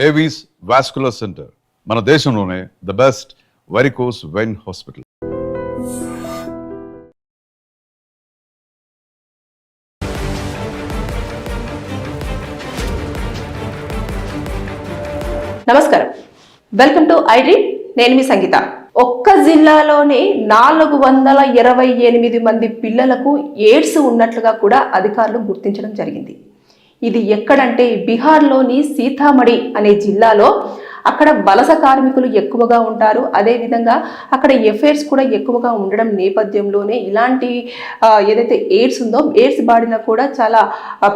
Avis vascular centre మన దేశంలోనే the best varicose vein hospital. నమస్కారం, వెల్కమ్ టు ఐడ్రీమ్. నేను మీ సంగీత. ఒక్క జిల్లాలోనే 428 మంది పిల్లలకు ఎయిడ్స్ ఉన్నట్లుగా కూడా అధికారులు గుర్తించడం జరిగింది. ఇది ఎక్కడంటే బీహార్లోని సీతామఢి అనే జిల్లాలో. అక్కడ వలస కార్మికులు ఎక్కువగా ఉంటారు. అదేవిధంగా అక్కడ ఎఫైర్స్ కూడా ఎక్కువగా ఉండడం నేపథ్యంలోనే ఇలాంటి ఏదైతే ఎయిడ్స్ ఉందో, ఎయిడ్స్ బాడిన కూడా చాలా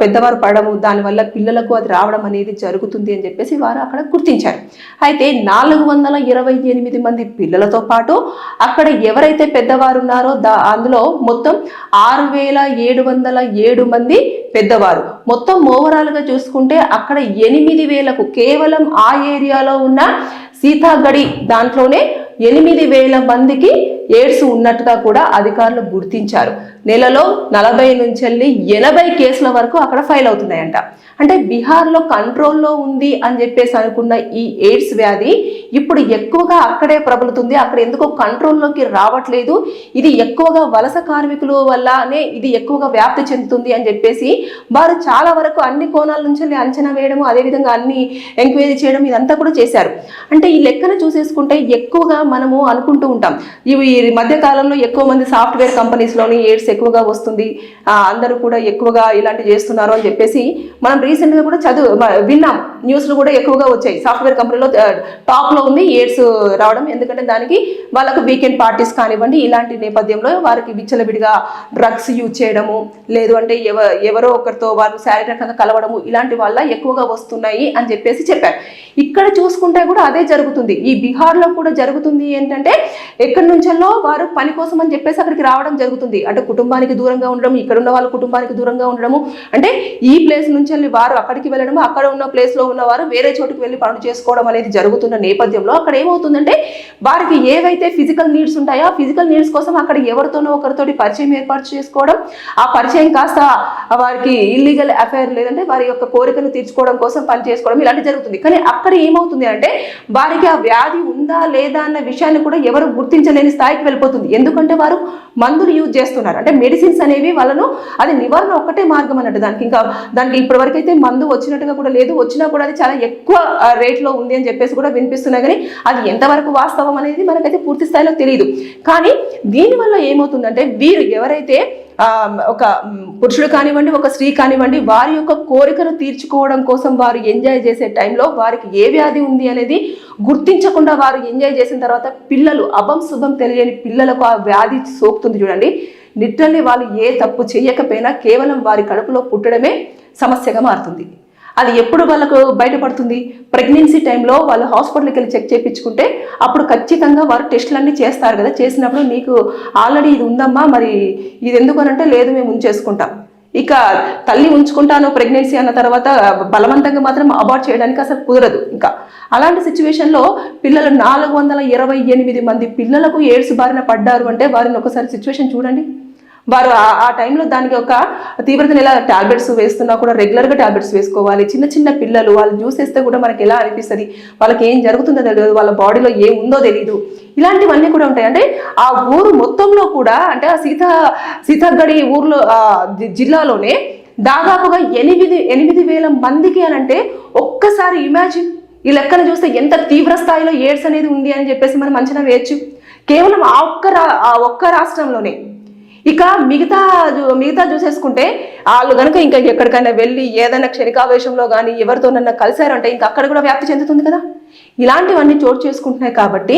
పెద్దవారు పడము, దానివల్ల పిల్లలకు అది రావడం అనేది జరుగుతుంది అని చెప్పేసి వారు అక్కడ గుర్తించారు. అయితే 428 మంది పిల్లలతో పాటు అక్కడ ఎవరైతే పెద్దవారు ఉన్నారో అందులో మొత్తం 6707 మంది పెద్దవారు. మొత్తం ఓవరాల్గా చూసుకుంటే అక్కడ 8000కు కేవలం ఆ ఏరియాలో ఉన్న సీతాగడి దాంట్లోనే 8000 మందికి ఎయిడ్స్ ఉన్నట్టుగా కూడా అధికారులు గుర్తించారు. నెలలో 40 నుంచి 80 కేసుల వరకు అక్కడ ఫైల్ అవుతున్నాయంట. అంటే బీహార్లో కంట్రోల్లో ఉంది అని చెప్పేసి అనుకున్న ఈ ఎయిడ్స్ వ్యాధి ఇప్పుడు ఎక్కువగా అక్కడే ప్రబలుతుంది. అక్కడ ఎందుకో కంట్రోల్లోకి రావట్లేదు. ఇది ఎక్కువగా వలస కార్మికుల వల్లనే ఇది ఎక్కువగా వ్యాప్తి చెందుతుంది అని చెప్పేసి వారు చాలా వరకు అన్ని కోణాల నుంచి అంచనా వేయడము, అదేవిధంగా అన్ని ఎంక్వైరీ చేయడం ఇదంతా కూడా చేశారు. అంటే ఈ లెక్కన చూసేసుకుంటే ఎక్కువగా మనము అనుకుంటూ ఉంటాం, ఈ మధ్య కాలంలో ఎక్కువ మంది సాఫ్ట్వేర్ కంపెనీస్లోని ఎయిడ్స్ ఎక్కువగా వస్తుంది, అందరూ కూడా ఎక్కువగా ఇలాంటివి చేస్తున్నారు అని చెప్పేసి మనం రీసెంట్గా కూడా విన్నాం. న్యూస్లు కూడా ఎక్కువగా వచ్చాయి. సాఫ్ట్వేర్ కంపెనీలో టాప్లో ఉంది ఎయిడ్స్ రావడం. ఎందుకంటే దానికి వాళ్ళకు వీకెండ్ పార్టీస్ కానివ్వండి, ఇలాంటి నేపథ్యంలో వారికి విచ్చలవిడిగా డ్రగ్స్ యూజ్ చేయడము, లేదు అంటే ఎవరో ఒకరితో వారు శారీరకంగా కలవడము, ఇలాంటి వల్ల ఎక్కువగా వస్తున్నాయి అని చెప్పేసి చెప్పారు. ఇక్కడ చూసుకుంటే కూడా అదే జరుగుతుంది. ఈ బీహార్లో కూడా జరుగుతుంది. ఏంటంటే ఎక్కడి నుంచో వారు పని కోసం అని చెప్పేసి అక్కడికి రావడం జరుగుతుంది. అంటే కుటుంబానికి దూరంగా ఉండడం, ఇక్కడ ఉన్న వాళ్ళ కుటుంబానికి దూరంగా ఉండడము, అంటే ఈ ప్లేస్ నుంచి వారు అక్కడికి వెళ్ళడము, అక్కడ ఉన్న ప్లేస్లో ఉన్నవారు వేరే చోటుకు వెళ్ళి పనులు చేసుకోవడం అనేది జరుగుతున్న నేపథ్యంలో అక్కడ ఏమవుతుందంటే వారికి ఏవైతే ఫిజికల్ నీడ్స్ ఉంటాయో ఆ ఫిజికల్ నీడ్స్ కోసం అక్కడ ఎవరితోనో ఒకరితోటి పరిచయం ఏర్పాటు చేసుకోవడం, ఆ పరిచయం కాస్త వారికి ఇల్లీగల్ అఫైర్ లేదంటే వారి యొక్క కోరికను తీర్చుకోవడం కోసం పని చేసుకోవడం ఇలాంటి జరుగుతుంది. కానీ అక్కడ ఏమవుతుంది అంటే వారికి ఆ వ్యాధి ఉందా లేదా అన్న విషయాన్ని కూడా ఎవరు గుర్తించలేని స్థాయికి వెళ్ళిపోతుంది. ఎందుకంటే వారు మందులు యూజ్ చేస్తున్నారు. అంటే మెడిసిన్స్ అనేవి వాళ్ళను అది నివారణ ఒక్కటే మార్గం అన్నట్టు. దానికి ఇప్పటి వరకు అయితే మందు వచ్చినట్టుగా కూడా లేదు. వచ్చినా కూడా అది చాలా ఎక్కువ రేట్లో ఉంది అని చెప్పేసి కూడా వినిపిస్తున్నాయి. కానీ అది ఎంతవరకు వాస్తవం అనేది మనకైతే పూర్తి స్థాయిలో తెలియదు. కానీ దీనివల్ల ఏమవుతుందంటే వీరు ఎవరైతే ఒక పురుషుడు కానివ్వండి, ఒక స్త్రీ కానివ్వండి, వారి యొక్క కోరికను తీర్చుకోవడం కోసం వారు ఎంజాయ్ చేసే టైంలో వారికి ఏ వ్యాధి ఉంది అనేది గుర్తించకుండా వారు ఎంజాయ్ చేసిన తర్వాత పిల్లలు అభం శుభం తెలియని పిల్లలకు ఆ వ్యాధి సోకుతుంది. చూడండి, లిటరల్లీ వాళ్ళు ఏ తప్పు చేయకపోయినా కేవలం వారి కడుపులో పుట్టడమే సమస్యగా మారుతుంది. అది ఎప్పుడు వాళ్ళకు బయటపడుతుంది? ప్రెగ్నెన్సీ టైంలో వాళ్ళు హాస్పిటల్కి వెళ్ళి చెక్ చేయించుకుంటే అప్పుడు ఖచ్చితంగా వారు టెస్టులన్నీ చేస్తారు కదా. చేసినప్పుడు నీకు ఆల్రెడీ ఇది ఉందమ్మా, మరి ఇది ఎందుకు అనంటే లేదు మేము ఉంచేసుకుంటాం. ఇక తల్లి ఉంచుకుంటాను ప్రెగ్నెన్సీ అన్న తర్వాత బలవంతంగా మాత్రం అబార్ట్ చేయడానికి అసలు కుదరదు. ఇంకా అలాంటి సిచ్యువేషన్లో పిల్లలు 428 మంది పిల్లలకు ఎయిడ్స్ బారిన పడ్డారు అంటే వారిని ఒకసారి సిచ్యువేషన్ చూడండి. వారు ఆ టైంలో దానికి ఒక తీవ్రతను ఎలా టాబ్లెట్స్ వేస్తున్నా కూడా రెగ్యులర్గా టాబ్లెట్స్ వేసుకోవాలి. చిన్న చిన్న పిల్లలు వాళ్ళు చూసేస్తే కూడా మనకి ఎలా అనిపిస్తుంది, వాళ్ళకి ఏం జరుగుతుందో తెలియదు, వాళ్ళ బాడీలో ఏం ఉందో తెలియదు. ఇలాంటివన్నీ కూడా ఉంటాయి. అంటే ఆ ఊరు మొత్తంలో కూడా అంటే ఆ సీతాగడి ఊర్లో జిల్లాలోనే దాదాపుగా 8,000 మందికి అని అంటే ఒక్కసారి ఇమాజిన్, ఈ లెక్కన చూస్తే ఎంత తీవ్ర స్థాయిలో ఎయిడ్స్ అనేది ఉంది అని చెప్పేసి మనం అంచనా వేయచ్చు. కేవలం ఆ ఒక్క రాష్ట్రంలోనే. ఇక మిగతా చూసేసుకుంటే వాళ్ళు కనుక ఇంకా ఎక్కడికైనా వెళ్ళి ఏదైనా క్షణికావేశంలో కానీ ఎవరితోనన్నా కలిశారంటే ఇంకా అక్కడ కూడా వ్యాప్తి చెందుతుంది కదా. ఇలాంటివన్నీ చోటు చేసుకుంటున్నాయి. కాబట్టి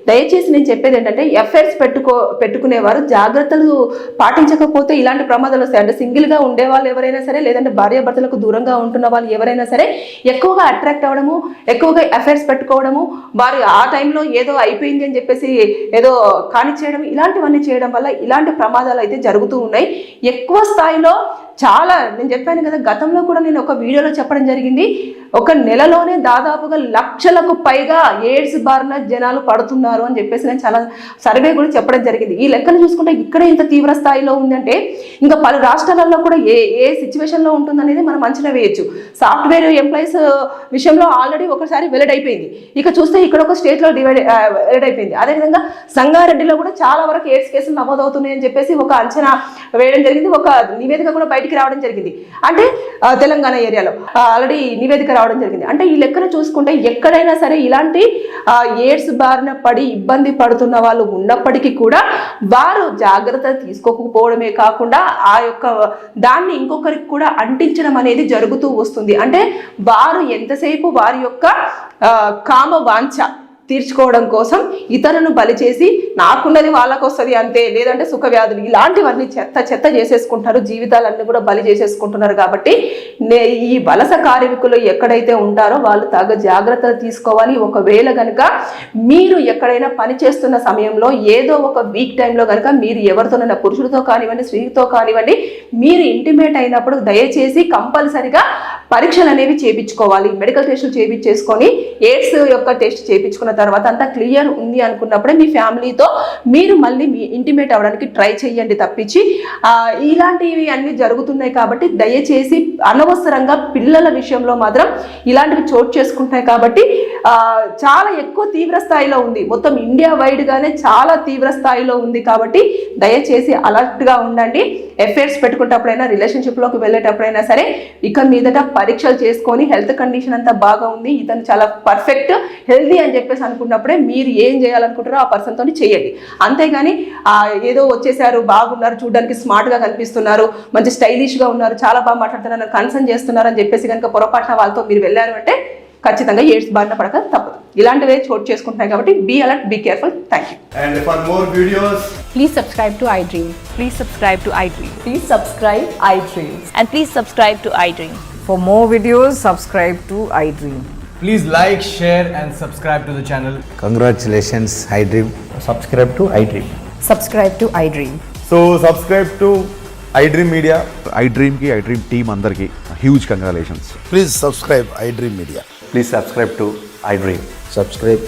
దయచేసి నేను చెప్పేది ఏంటంటే ఎఫ్ఐఆర్స్ పెట్టుకునేవారు జాగ్రత్తలు పాటించకపోతే ఇలాంటి ప్రమాదాలు వస్తాయి. అంటే సింగిల్గా ఉండే వాళ్ళు ఎవరైనా సరే, లేదంటే భార్యాభర్తలకు దూరంగా ఉంటున్న వాళ్ళు ఎవరైనా సరే ఎక్కువగా అట్రాక్ట్ అవ్వడము, ఎక్కువగా ఎఫ్ఐఆర్స్ పెట్టుకోవడము, వారు ఆ టైంలో ఏదో అయిపోయింది అని చెప్పేసి ఏదో కానిచ్చేయడం, ఇలాంటివన్నీ చేయడం వల్ల ఇలాంటి ప్రమాదాలు అయితే జరుగుతూ ఉన్నాయి. ఎక్కువ స్థాయిలో చాలా నేను చెప్పాను కదా, గతంలో కూడా నేను ఒక వీడియోలో చెప్పడం జరిగింది, ఒక నెలలోనే దాదాపుగా లక్షలకు పైగా ఎయిడ్స్ బారిన జనాలు పడుతున్నారు అని చెప్పేసి నేను చాలా సర్వే కూడా చెప్పడం జరిగింది. ఈ లెక్కను చూసుకుంటే ఇక్కడ ఇంత తీవ్ర స్థాయిలో ఉందంటే ఇంకా పలు రాష్ట్రాలలో కూడా ఏ సిచ్యువేషన్లో ఉంటుందనేది మనం అంచనా వేయొచ్చు. సాఫ్ట్వేర్ ఎంప్లాయీస్ విషయంలో ఆల్రెడీ ఒకసారి వెల్లడైపోయింది, ఇక చూస్తే ఇక్కడ ఒక స్టేట్లో వెల్లడైపోయింది. అదేవిధంగా సంగారెడ్డిలో కూడా చాలా వరకు ఎయిడ్స్ కేసులు నమోదవుతున్నాయని చెప్పేసి ఒక అంచనా వేయడం జరిగింది, ఒక నివేదిక కూడా బయటికి రావడం జరిగింది. అంటే తెలంగాణ ఏరియాలో ఆల్రెడీ నివేదిక రావడం జరిగింది. అంటే ఈ లెక్కను చూసుకుంటే ఎక్కడైనా సరే ఇలాంటి ఎయిడ్స్ బారిన పడి ఇబ్బంది పడుతున్న వాళ్ళు ఉన్నప్పటికీ కూడా వారు జాగ్రత్త తీసుకోకపోవడమే కాకుండా ఆ యొక్క దాన్ని ఇంకొకరికి కూడా అంటించడం అనేది జరుగుతూ వస్తుంది. అంటే వారు ఎంతసేపు వారి యొక్క కామ వాంఛ తీర్చుకోవడం కోసం ఇతరులను బలి చేసి నాకున్నది వాళ్ళకు వస్తుంది అంతే, లేదంటే సుఖ వ్యాధులు ఇలాంటివన్నీ చెత్త చేసేసుకుంటారు, జీవితాలన్నీ కూడా బలి చేసేసుకుంటున్నారు. కాబట్టి ఈ వలస కార్మికులు ఎక్కడైతే ఉంటారో వాళ్ళు తగ్గ జాగ్రత్తలు తీసుకోవాలి. ఒకవేళ కనుక మీరు ఎక్కడైనా పని చేస్తున్న సమయంలో ఏదో ఒక వీక్ టైంలో కనుక మీరు ఎవరితోనైనా పురుషుడితో కానివ్వండి స్త్రీతో కానివ్వండి మీరు ఇంటిమేట్ అయినప్పుడు దయచేసి కంపల్సరిగా పరీక్షలు అనేవి చేయించుకోవాలి. మెడికల్ టెస్టులు చేయించేసుకొని ఎయిడ్స్ యొక్క టెస్ట్ చేయించుకున్న తర్వాత అంతా క్లియర్ ఉంది అనుకున్నప్పుడే మీ ఫ్యామిలీతో మీరు మళ్ళీ మీ ఇంటిమేట్ అవ్వడానికి ట్రై చేయండి తప్పించి ఇలాంటివి అన్నీ జరుగుతున్నాయి కాబట్టి దయచేసి అనవసరంగా పిల్లల విషయంలో మాత్రం ఇలాంటివి చోటు చేసుకుంటున్నాయి. కాబట్టి చాలా ఎక్కువ తీవ్ర స్థాయిలో ఉంది, మొత్తం ఇండియా వైడ్ గానే చాలా తీవ్ర స్థాయిలో ఉంది. కాబట్టి దయచేసి అలర్ట్గా ఉండండి. ఎఫైర్స్ పెట్టుకునేటప్పుడైనా రిలేషన్షిప్లోకి వెళ్ళేటప్పుడైనా సరే ఇక మీదట పరీక్షలు చేసుకొని హెల్త్ కండిషన్ అంతా బాగా ఉంది, ఇతను చాలా పర్ఫెక్ట్ హెల్దీ అని చెప్పేసి అనుకున్నప్పుడే మీరు ఏం చేయాలనుకుంటారో ఆ పర్సన్తో చేయండి. అంతేగాని ఏదో వచ్చేసారు, బాగున్నారు, చూడడానికి స్మార్ట్గా కనిపిస్తున్నారు, మంచి స్టైలిష్గా ఉన్నారు, చాలా బాగా మాట్లాడుతున్నారు, కన్సర్న్ చేస్తున్నారు అని చెప్పేసి కనుక పొరపాటున వాళ్ళతో మీరు వెళ్ళారు అంటే ఖచ్చితంగా ఎయిడ్స్ బారిన పడక తప్పదు. ఇలాంటివే చోటు చేసుకుంటున్నాయి కాబట్టి be alert, be careful. Thank you. And for more videos, Please subscribe to iDream. Please subscribe to iDream. Please subscribe iDream. And please subscribe to iDream. For more videos, subscribe to iDream. please like, share and subscribe to the channel. Congratulations, iDream. Subscribe to iDream. Subscribe to iDream. So subscribe to iDream Media. iDream కి iDream team అందరికి huge congratulations. Please subscribe iDream Media. Please subscribe to iDream. Subscribe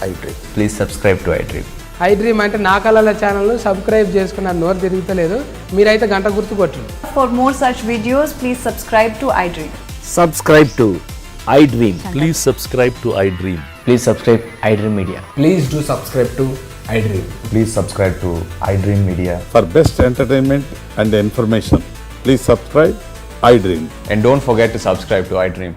iDream. Please subscribe to iDream. iDream అంటే నా కళల ఛానల్ను subscribe చేసుకున్నారు, నోరు తిరుగుతలేదు, మీరైతే గంట గుర్తు కొట్టండి. For more such videos, please subscribe to iDream. Subscribe to iDream. Please subscribe to iDream. Please subscribe iDream Media. Please do subscribe to iDream. Please subscribe to iDream Media. For best entertainment and information, please subscribe iDream. And don't forget to subscribe to iDream.